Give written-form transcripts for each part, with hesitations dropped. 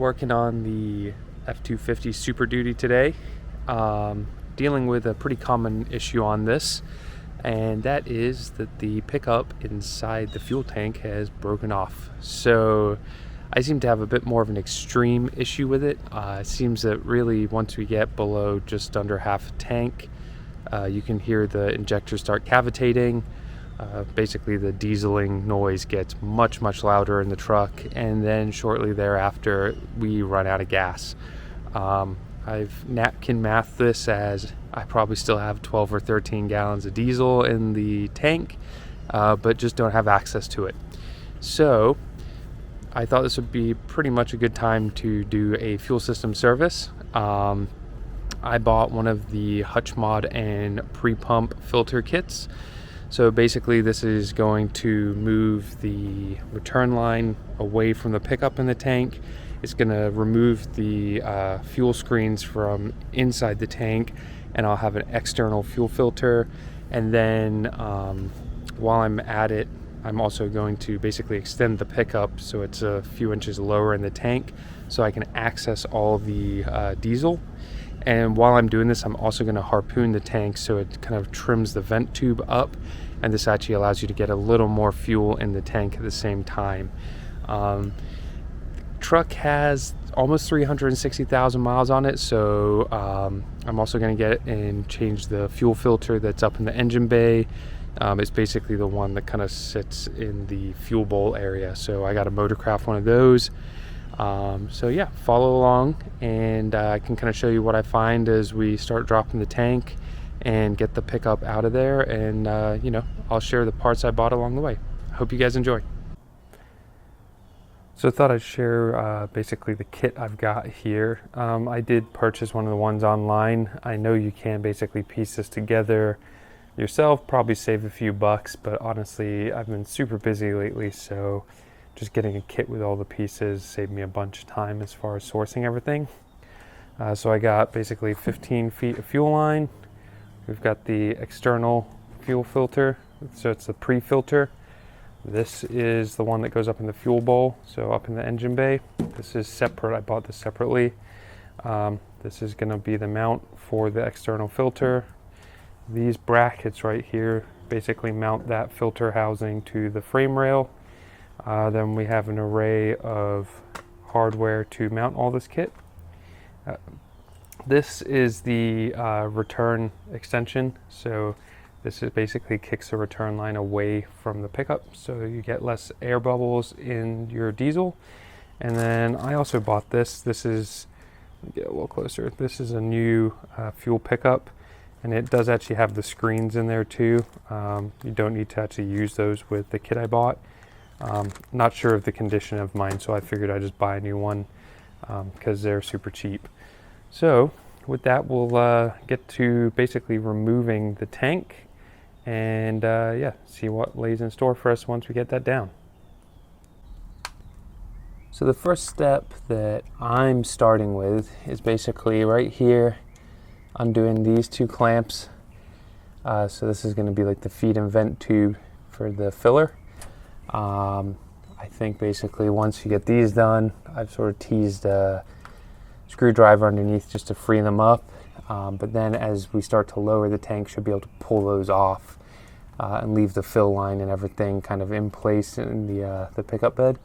working on the F250 Super Duty today, dealing with a pretty common issue on this, and that is that the pickup inside the fuel tank has broken off. So I seem to have a bit more of an extreme issue with it. It seems that really once we get below just under half a tank, you can hear the injector start cavitating. Basically the dieseling noise gets much louder in the truck, and then shortly thereafter we run out of gas. I've napkin mathed this as I probably still have 12 or 13 gallons of diesel in the tank, but just don't have access to it. So I thought this would be pretty much a good time to do a fuel system service. I bought one of the HUTCH mod and pre-pump filter kits. So basically this is going to move the return line away from the pickup in the tank. It's going to remove the fuel screens from inside the tank, and I'll have an external fuel filter. And then while I'm at it, I'm also going to basically extend the pickup so it's a few inches lower in the tank so I can access all the diesel. And while I'm doing this, I'm also going to harpoon the tank so it kind of trims the vent tube up, and this actually allows you to get a little more fuel in the tank at the same time. The truck has almost 360,000 miles on it, so I'm also going to get and change the fuel filter that's up in the engine bay. It's basically the one that kind of sits in the fuel bowl area, so I got a Motorcraft one of those. So yeah, follow along, and I can kind of show you what I find as we start dropping the tank and get the pickup out of there, and I'll share the parts I bought along the way. Hope you guys enjoy. So I thought I'd share basically the kit I've got here. I did purchase one of the ones online. I know you can basically piece this together yourself, probably save a few bucks, but honestly I've been super busy lately, so just getting a kit with all the pieces saved me a bunch of time as far as sourcing everything. So I got basically 15 feet of fuel line. We've got the external fuel filter, so it's the pre-filter. This is the one that goes up in the fuel bowl, so up in the engine bay. This is separate, I bought this separately. This is going to be the mount for the external filter. These brackets right here basically mount that filter housing to the frame rail. Then we have an array of hardware to mount all this kit. This is the return extension, so this is basically kicks the return line away from the pickup so you get less air bubbles in your diesel. And then I also bought this. This is, get a little closer, this is a new fuel pickup, and it does actually have the screens in there too. You don't need to actually use those with the kit I bought. Not sure of the condition of mine, so I figured I'd just buy a new one because they're super cheap. So with that, we'll get to basically removing the tank and yeah, see what lays in store for us once we get that down. So the first step that I'm starting with is basically right here, undoing these two clamps. So this is going to be like the feed and vent tube for the filler. I think basically once you get these done, I've sort of teased a screwdriver underneath just to free them up, but then as we start to lower the tank, should be able to pull those off and leave the fill line and everything kind of in place in the pickup bed.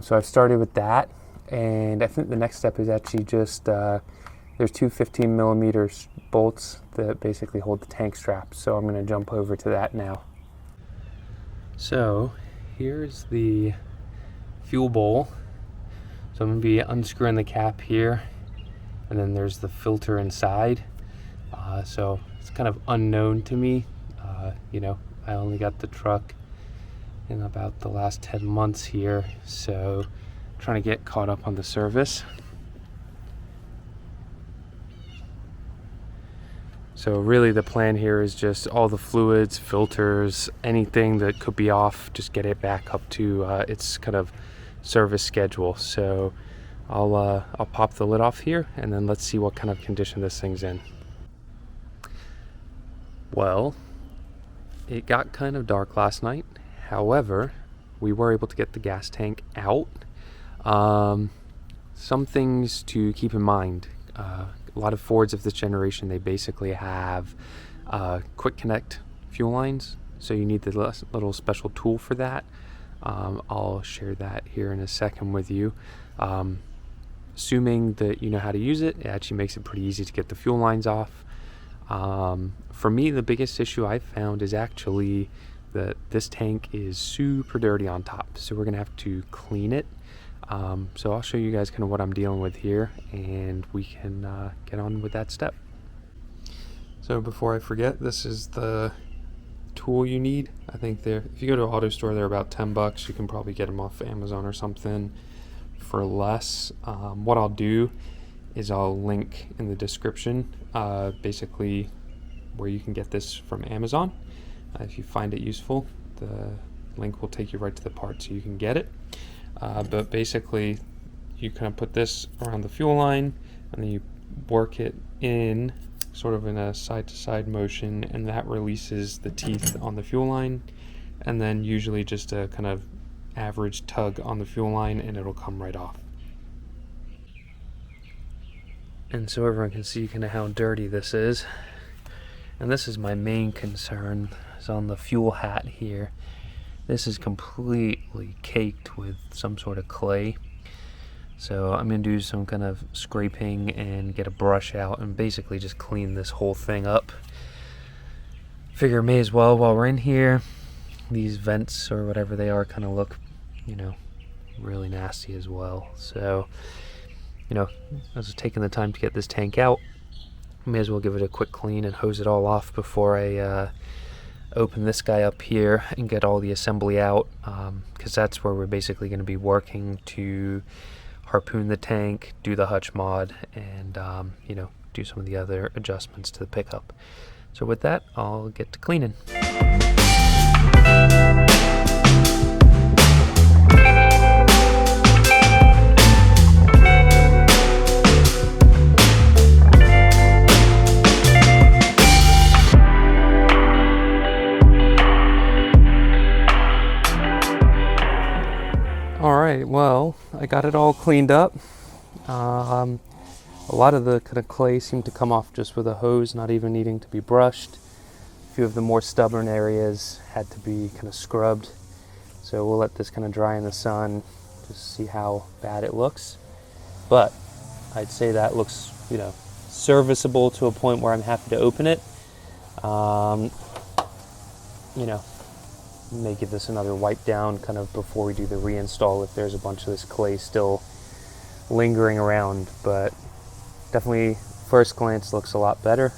So I've started with that, and I think the next step is actually just there's two 15mm bolts that basically hold the tank strap, so I'm going to jump over to that now. So here's the fuel bowl. So I'm going to be unscrewing the cap here, and then there's the filter inside. So it's kind of unknown to me. I only got the truck in about the last 10 months here, so trying to get caught up on the service. So really the plan here is just all the fluids, filters, anything that could be off, just get it back up to its kind of service schedule. So I'll pop the lid off here, and then let's see what kind of condition this thing's in. Well, it got kind of dark last night. However, we were able to get the gas tank out. some things to keep in mind. A lot of Fords of this generation, they basically have quick connect fuel lines, so you need the little special tool for that. I'll share that here in a second with you. Assuming that you know how to use it, it actually makes it pretty easy to get the fuel lines off. For me, the biggest issue I've found is actually that this tank is super dirty on top, so we're gonna have to clean it. So I'll show you guys kind of what I'm dealing with here, and we can get on with that step. So before I forget, this is the tool you need. I think if you go to an auto store, they're about $10. You can probably get them off Amazon or something for less. What I'll do is I'll link in the description basically where you can get this from Amazon. If you find it useful, the link will take you right to the part so you can get it. But basically, you kind of put this around the fuel line, and then you work it in sort of in a side-to-side motion, and that releases the teeth on the fuel line. And then usually just a kind of average tug on the fuel line, and it'll come right off. And so everyone can see kind of how dirty this is. And this is my main concern, is on the fuel hat here. This is completely caked with some sort of clay. So I'm going to do some kind of scraping and get a brush out and basically just clean this whole thing up. Figure may as well while we're in here. These vents or whatever they are kind of look, you know, really nasty as well. So, you know, I was taking the time to get this tank out. May as well give it a quick clean and hose it all off before I open this guy up here and get all the assembly out, because that's where we're basically going to be working to harpoon the tank, do the hutch mod, and you know, do some of the other adjustments to the pickup. So with that, I'll get to cleaning. Alright, well, I got it all cleaned up. A lot of the kind of clay seemed to come off just with a hose, not even needing to be brushed. A few of the more stubborn areas had to be kind of scrubbed. So we'll let this kind of dry in the sun, just see how bad it looks. But I'd say that looks, you know, serviceable to a point where I'm happy to open it. You know, may give this another wipe down kind of before we do the reinstall if there's a bunch of this clay still lingering around, but definitely first glance looks a lot better.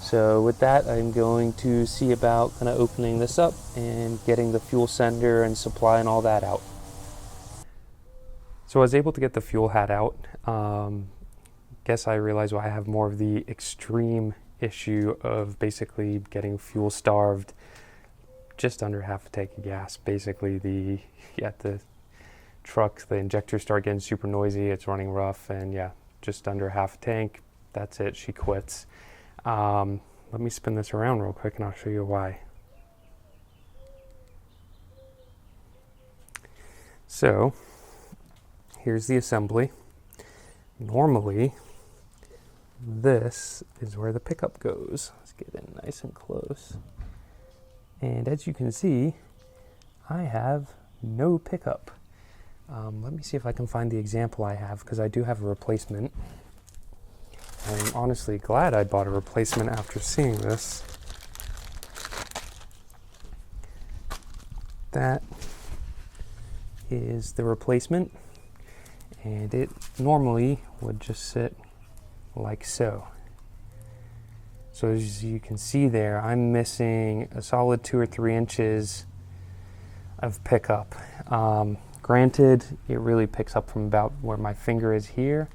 So with that, I'm going to see about kind of opening this up and getting the fuel sender and supply and all that out. So I was able to get the fuel hat out. Guess I realized why I have more of the extreme issue of basically getting fuel starved. Just under half a tank of gas. Basically, the truck, the injectors start getting super noisy. It's running rough, and yeah, just under half a tank. That's it. She quits. Let me spin this around real quick, and I'll show you why. So, here's the assembly. Normally, this is where the pickup goes. Let's get in nice and close. And as you can see, I have no pickup. Let me see if I can find the example I have, because I do have a replacement. I'm honestly glad I bought a replacement after seeing this. That is the replacement, and it normally would just sit like so. So as you can see there, I'm missing a solid 2 or 3 inches of pickup. Granted, it really picks up from about where my finger is here,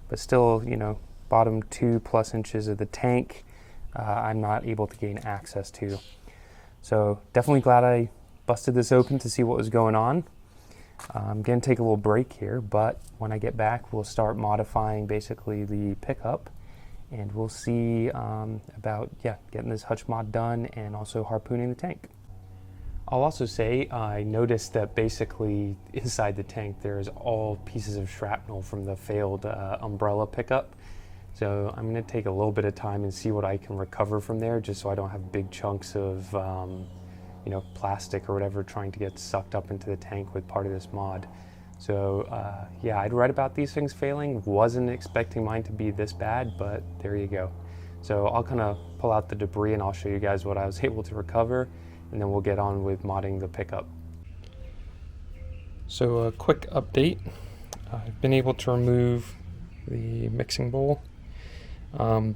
but still, you know, bottom 2+ inches of the tank, I'm not able to gain access to. So definitely glad I busted this open to see what was going on. I'm going to take a little break here, but when I get back, we'll start modifying basically the pickup. And we'll see about getting this hutch mod done and also harpooning the tank. I'll also say I noticed that basically inside the tank there's all pieces of shrapnel from the failed umbrella pickup. So I'm going to take a little bit of time and see what I can recover from there, just so I don't have big chunks of plastic or whatever trying to get sucked up into the tank with part of this mod. So yeah, I'd read about these things failing. Wasn't expecting mine to be this bad, but there you go. So I'll kind of pull out the debris and I'll show you guys what I was able to recover, and then we'll get on with modding the pickup. So a quick update. I've been able to remove the mixing bowl.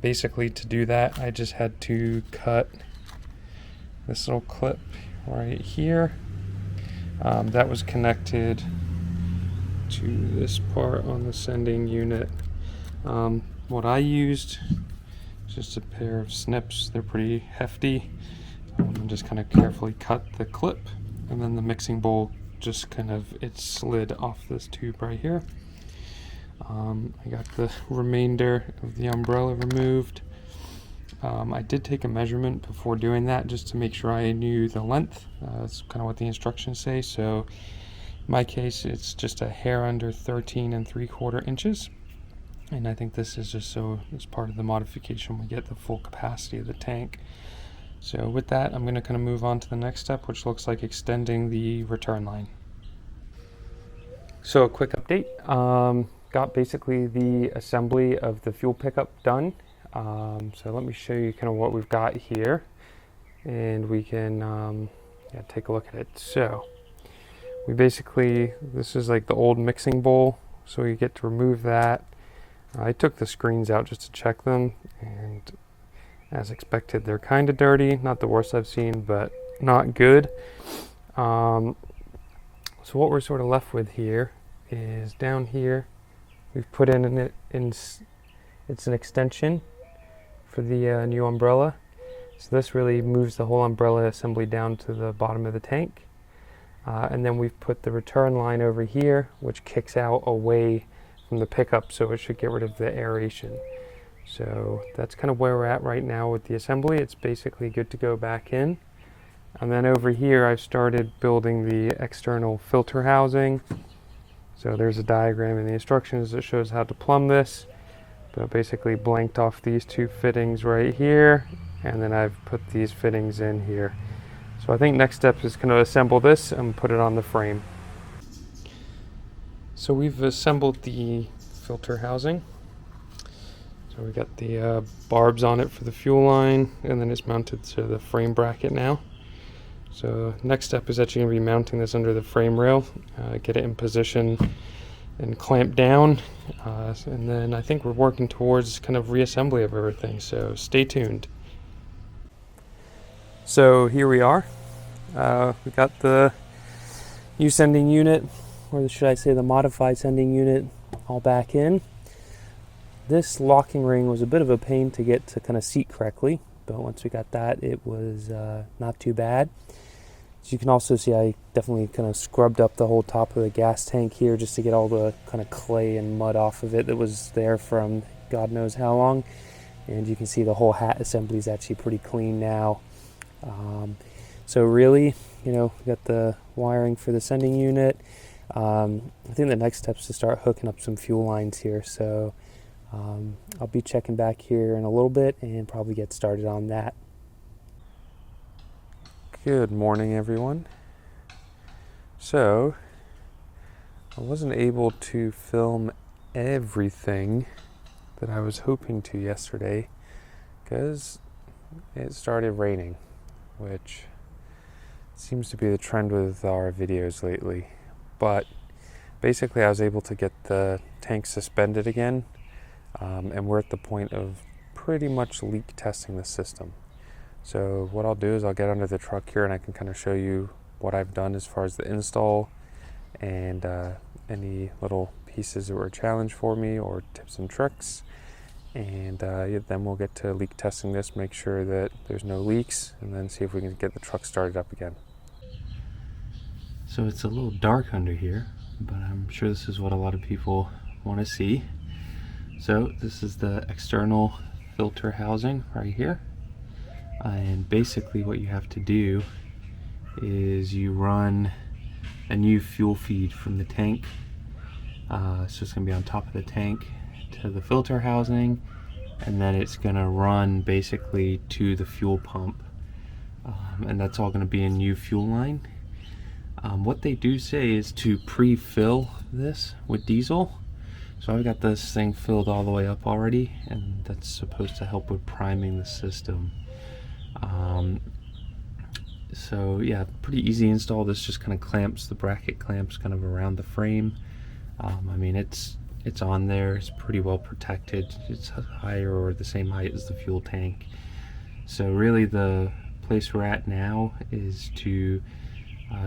Basically to do that, I just had to cut this little clip right here. That was connected to this part on the sending unit. What I used is just a pair of snips. They're pretty hefty. And just kind of carefully cut the clip, and then the mixing bowl just it slid off this tube right here. I got the remainder of the umbrella removed. I did take a measurement before doing that just to make sure I knew the length. That's kind of what the instructions say. So in my case, it's just a hair under 13 3/4 inches. And I think this is just so as part of the modification we get the full capacity of the tank. So with that, I'm going to kind of move on to the next step, which looks like extending the return line. So a quick update. Got basically the assembly of the fuel pickup done. So let me show you kind of what we've got here, and we can take a look at it. So we basically, this is like the old mixing bowl, so you get to remove that. I took the screens out just to check them, and as expected, they're kind of dirty. Not the worst I've seen, but not good. So what we're sort of left with here is down here, we've put it's an extension for the new umbrella. So this really moves the whole umbrella assembly down to the bottom of the tank. And then we've put the return line over here, which kicks out away from the pickup, so it should get rid of the aeration. So that's kind of where we're at right now with the assembly. It's basically good to go back in. And then over here I've started building the external filter housing. So there's a diagram in the instructions that shows how to plumb this. But basically blanked off these two fittings right here, and then I've put these fittings in here. So I think next step is going to assemble this and put it on the frame. So we've assembled the filter housing. So we got the barbs on it for the fuel line, and then it's mounted to the frame bracket now. So next step is actually going to be mounting this under the frame rail, get it in position and clamp down, and then I think we're working towards kind of reassembly of everything, so stay tuned. So here we are. We got the new sending unit, or should I say the modified sending unit, all back in. This locking ring was a bit of a pain to get to kind of seat correctly, but once we got that, it was not too bad. As you can also see, I definitely kind of scrubbed up the whole top of the gas tank here just to get all the kind of clay and mud off of it that was there from God knows how long. And you can see the whole hat assembly is actually pretty clean now. So really, we got the wiring for the sending unit. I think the next step is to start hooking up some fuel lines here. So I'll be checking back here in a little bit and probably get started on that. Good morning, everyone. So I wasn't able to film everything that I was hoping to yesterday because it started raining, which seems to be the trend with our videos lately. But basically I was able to get the tank suspended again, and we're at the point of pretty much leak testing the system. So what I'll do is I'll get under the truck here and I can kind of show you what I've done as far as the install and any little pieces that were a challenge for me or tips and tricks. And then we'll get to leak testing this, make sure that there's no leaks, and then see if we can get the truck started up again. So it's a little dark under here, but I'm sure this is what a lot of people want to see. So this is the external filter housing right here. And basically what you have to do is you run a new fuel feed from the tank. So it's going to be on top of the tank to the filter housing, and then it's going to run basically to the fuel pump, and that's all going to be a new fuel line. What they do say is to pre-fill this with diesel. So I've got this thing filled all the way up already, and that's supposed to help with priming the system. So yeah, pretty easy install. This just kind of clamps, the bracket clamps kind of around the frame. I mean, it's on there, it's pretty well protected. It's higher or the same height as the fuel tank. So really the place we're at now is to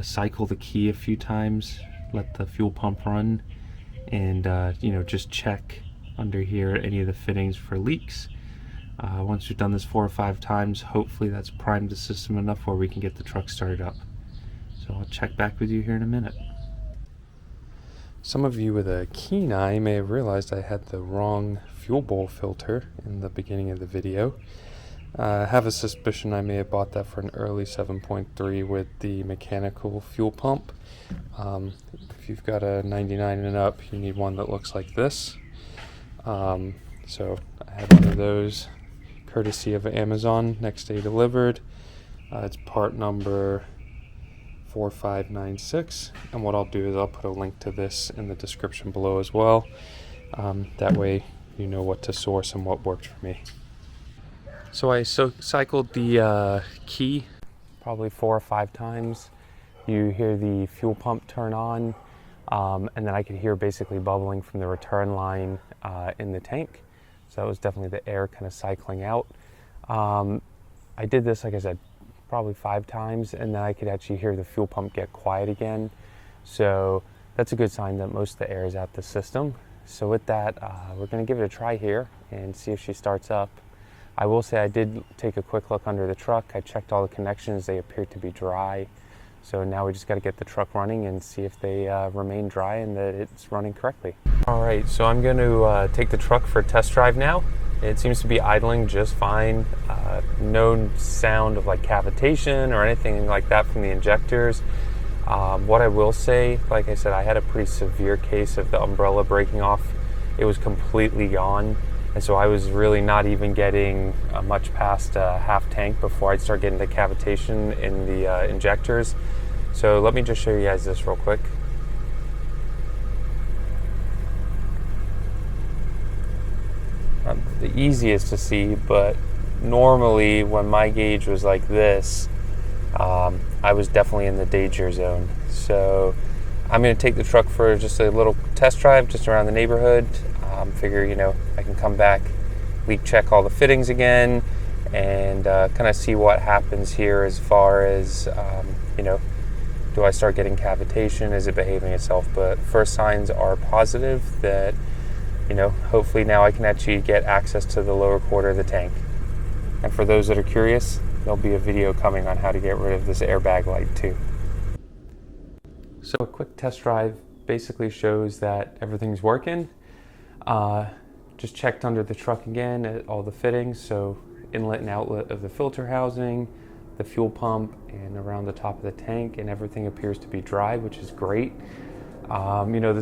cycle the key a few times, let the fuel pump run, and you know, just check under here any of the fittings for leaks. Once we've done this 4 or 5 times, hopefully that's primed the system enough where we can get the truck started up. So I'll check back with you here in a minute. Some of you with a keen eye may have realized I had the wrong fuel bowl filter in the beginning of the video. I have a suspicion I may have bought that for an early 7.3 with the mechanical fuel pump. If you've got a 99 and up, you need one that looks like this. So I had one of those courtesy of Amazon, next day delivered. It's part number 4596, and what I'll do is I'll put a link to this in the description below as well. That way you know what to source and what worked for me. So I cycled the key probably 4 or 5 times. You hear the fuel pump turn on, and then I could hear basically bubbling from the return line in the tank. So that was definitely the air kind of cycling out. I did this, like I said, probably 5 times, and then I could actually hear the fuel pump get quiet again. So that's a good sign that most of the air is out the system. So with that, we're going to give it a try here and see if she starts up. I will say I did take a quick look under the truck. I checked all the connections. They appeared to be dry. So now we just got to get the truck running and see if they remain dry and that it's running correctly. All right, so I'm going to take the truck for a test drive now. It seems to be idling just fine. No sound of like cavitation or anything like that from the injectors. What I will say, like I said, I had a pretty severe case of the umbrella breaking off. It was completely gone. And so I was really not even getting much past half tank before I'd start getting the cavitation in the injectors. So let me just show you guys this real quick. Not the easiest to see, but normally when my gauge was like this, I was definitely in the danger zone. So I'm going to take the truck for just a little test drive just around the neighborhood. Figure, you know, I can come back, leak check all the fittings again, and kind of see what happens here as far as, you know, do I start getting cavitation? Is it behaving itself? But first signs are positive that, you know, hopefully now I can actually get access to the lower quarter of the tank. And for those that are curious, there'll be a video coming on how to get rid of this airbag light too. So a quick test drive basically shows that everything's working. Just checked under the truck again at all the fittings, so inlet and outlet of the filter housing, the fuel pump, and around the top of the tank, and everything appears to be dry, which is great. You know,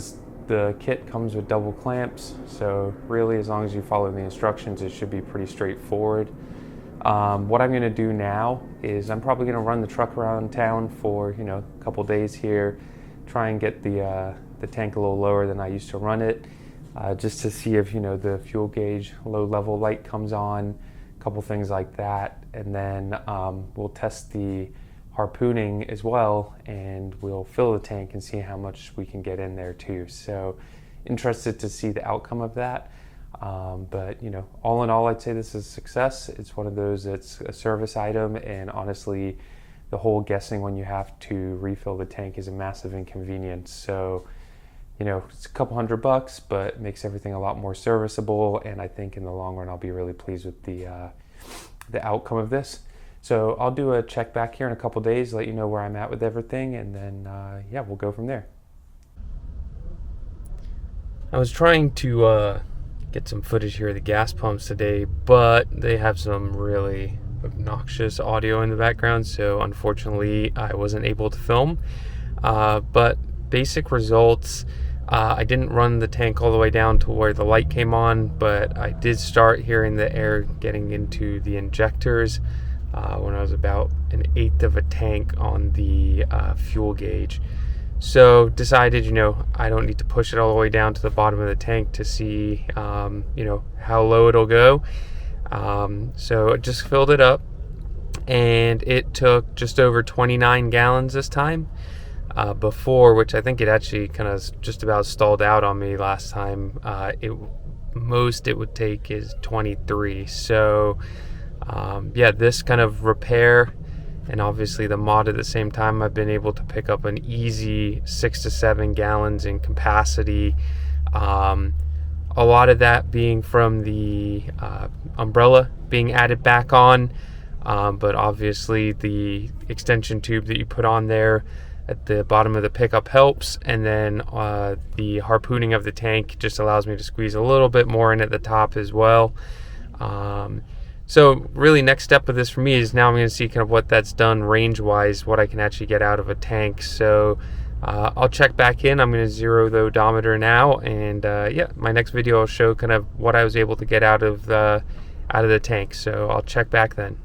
the kit comes with double clamps, so really as long as you follow the instructions, it should be pretty straightforward. What I'm going to do now is I'm probably going to run the truck around town for, you know, a couple days here, try and get the tank a little lower than I used to run it. Just to see if, you know, the fuel gauge low level light comes on, a couple things like that, and then we'll test the harpooning as well, and we'll fill the tank and see how much we can get in there too. So interested to see the outcome of that, but you know, all in all, I'd say this is a success. It's one of those that's a service item, and honestly the whole guessing when you have to refill the tank is a massive inconvenience. So you know, it's a couple $100, but it makes everything a lot more serviceable, and I think in the long run I'll be really pleased with the outcome of this. So I'll do a check back here in a couple days, let you know where I'm at with everything, and then yeah, we'll go from there. I was trying to get some footage here of the gas pumps today, but they have some really obnoxious audio in the background, so unfortunately I wasn't able to film. But basic results, I didn't run the tank all the way down to where the light came on, but I did start hearing the air getting into the injectors when I was about 1/8 of a tank on the fuel gauge. So decided, I don't need to push it all the way down to the bottom of the tank to see, how low it'll go. So I just filled it up, and it took just over 29 gallons this time. Before, which I think it actually kind of just about stalled out on me last time, it would take is 23. So this kind of repair and obviously the mod at the same time, I've been able to pick up an easy 6 to 7 gallons in capacity. A lot of that being from the umbrella being added back on, but obviously the extension tube that you put on there at the bottom of the pickup helps, and then the harpooning of the tank just allows me to squeeze a little bit more in at the top as well. So really next step of this for me is now I'm going to see kind of what that's done range wise, what I can actually get out of a tank. So I'll check back in. I'm going to zero the odometer now, and my next video will show kind of what I was able to get out of the tank. So I'll check back then.